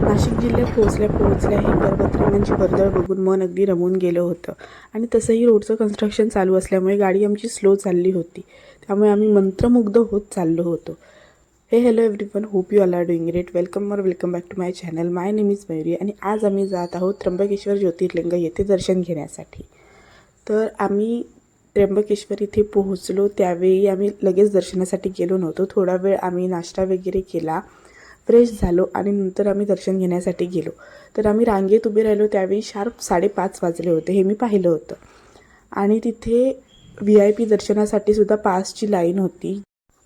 नाशिक जिल्ह्यात पोहोचल्या ही पर्वतरांगांची वर्दळ बघून मन अगदी रमून गेलं होतं. आणि तसंही रोडचं कन्स्ट्रक्शन चालू असल्यामुळे गाडी आमची स्लो चालली होती. त्यामुळे आम्ही मंत्रमुग्ध होत चाललो होतो. Hello everyone, hope you all are doing great. Welcome back to my channel. My name is Mayuri आणि आज आम्ही जात आहोत त्र्यंबकेश्वर ज्योतिर्लिंग येथे दर्शन घेण्यासाठी. तर आम्ही त्र्यंबकेश्वर इथे पोहोचलो त्यावेळी आम्ही लगेच दर्शनासाठी गेलो नव्हतो. थोडा वेळ आम्ही नाश्ता वगैरे केला, फ्रेश झालो आणि नंतर आम्ही दर्शन घेण्यासाठी गेलो. तर आम्ही रांगेत उभे राहिलो त्यावेळी शार्प 5:30 वाजले होते, हे मी पाहिलं होतं. आणि तिथे VIP दर्शनासाठी सुद्धा पासची लाईन होती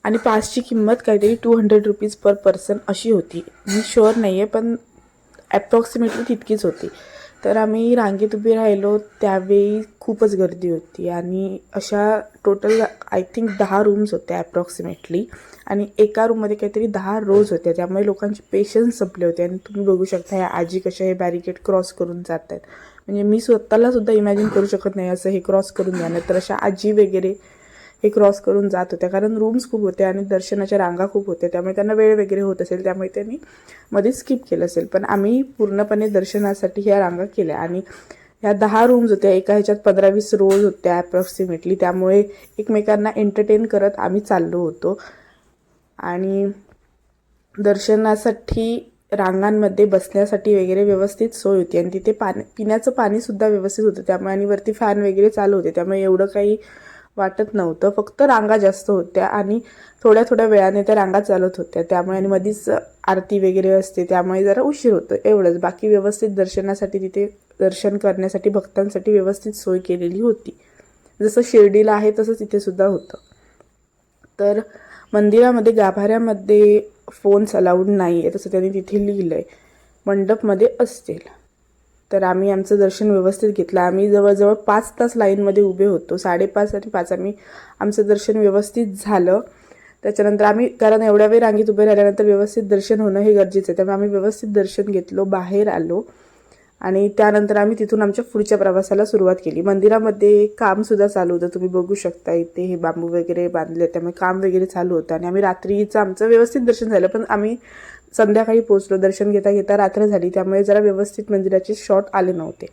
आणि पासची किंमत काहीतरी 200 रुपीज पर पर्सन अशी होती. मी शुअर नाही आहे, पण ॲप्रॉक्सिमेटली तितकीच होती. तर आम्ही रांगेत उभे राहिलो त्यावेळी खूपच गर्दी होती आणि अशा टोटल आय थिंक 10 रूम्स होत्या ॲप्रॉक्सिमेटली. आणि एका रूममध्ये काहीतरी 10 रोज होत्या. त्यामुळे लोकांचे पेशन्स संपले होते. आणि तुम्ही बघू शकता ह्या आजी कशा हे बॅरिकेड क्रॉस करून जात आहेत. म्हणजे मी स्वतःला सुद्धा इमॅजिन करू शकत नाही असं हे क्रॉस करून जाणं. तर अशा आजी वगैरे हे क्रॉस करून जात होत्या, कारण रूम्स खूप होत्या आणि दर्शनाच्या रांगा खूप होत्या. त्यामुळे त्यांना वेळ वगैरे होत असेल, त्यामुळे त्यांनी मध्ये स्किप केलं असेल. पण आम्ही पूर्णपणे दर्शनासाठी ह्या रांगा केल्या. आणि ह्या 10 रूम्स होत्या, एका ह्याच्यात 15-20 रोज होत्या ॲप्रॉक्सिमेटली. त्यामुळे एकमेकांना एंटरटेन करत आम्ही चाललो होतो. आणि दर्शनासाठी रांगांमध्ये बसण्यासाठी वगैरे व्यवस्थित सोय होती. आणि तिथे पिण्याचं पाणीसुद्धा व्यवस्थित होतं. त्यामुळे आणि वरती फॅन वगैरे चालू होते, त्यामुळे एवढं काही वाटत नव्हतं. फक्त रांगा जास्त होत्या आणि थोड्या थोड्या वेळाने त्या रांगा चालत होत्या. त्यामुळे आणि मधीच आरती वगैरे असते, त्यामुळे जरा उशीर होतो, एवढंच. बाकी व्यवस्थित दर्शनासाठी तिथे दर्शन करण्यासाठी भक्तांसाठी व्यवस्थित सोय केलेली होती. जसं शिर्डीला आहे तसंच इथे सुद्धा होतं. तर मंदिरामध्ये गाभाऱ्यामध्ये फोन्स अलाउड नाही आहे, तसं त्यांनी तिथे लिहिलं आहे. मंडपमध्ये असतील. तर आम्ही आमचं दर्शन व्यवस्थित घेतलं. आम्ही जवळजवळ 5 तास लाईनमध्ये उभे होतो. 5:30 आणि 5 आमचं दर्शन व्यवस्थित झालं. त्याच्यानंतर आम्ही, कारण एवढ्या वेळ रांगेत उभे राहिल्यानंतर व्यवस्थित दर्शन होणं हे गरजेचं आहे, त्यामुळे आम्ही व्यवस्थित दर्शन घेतलो, बाहेर आलो. आणि त्यानंतर आम्ही तिथून आमच्या पुढच्या प्रवासाला सुरुवात केली. मंदिरामध्ये कामसुद्धा चालू होतं, तुम्ही बघू शकता. इथे हे बांबू वगैरे बांधले, त्यामुळे काम वगैरे चालू होतं. आणि आम्ही रात्रीचं आमचं व्यवस्थित दर्शन झालं, पण आम्ही संध्याकाळी पोहोचलो. दर्शन घेता घेता रात्र झाली, त्यामुळे जरा व्यवस्थित मंदिराचे शॉट आले नव्हते,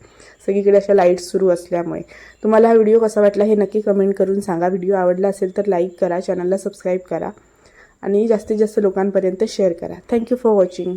सगळीकडे अशा लाईट्स सुरू असल्यामुळे. तुम्हाला हा व्हिडिओ कसा वाटला हे नक्की कमेंट करून सांगा. व्हिडिओ आवडला असेल तर लाईक करा, चॅनलला सबस्क्राईब करा आणि जास्तीत जास्त लोकांपर्यंत शेअर करा. Thank you for watching.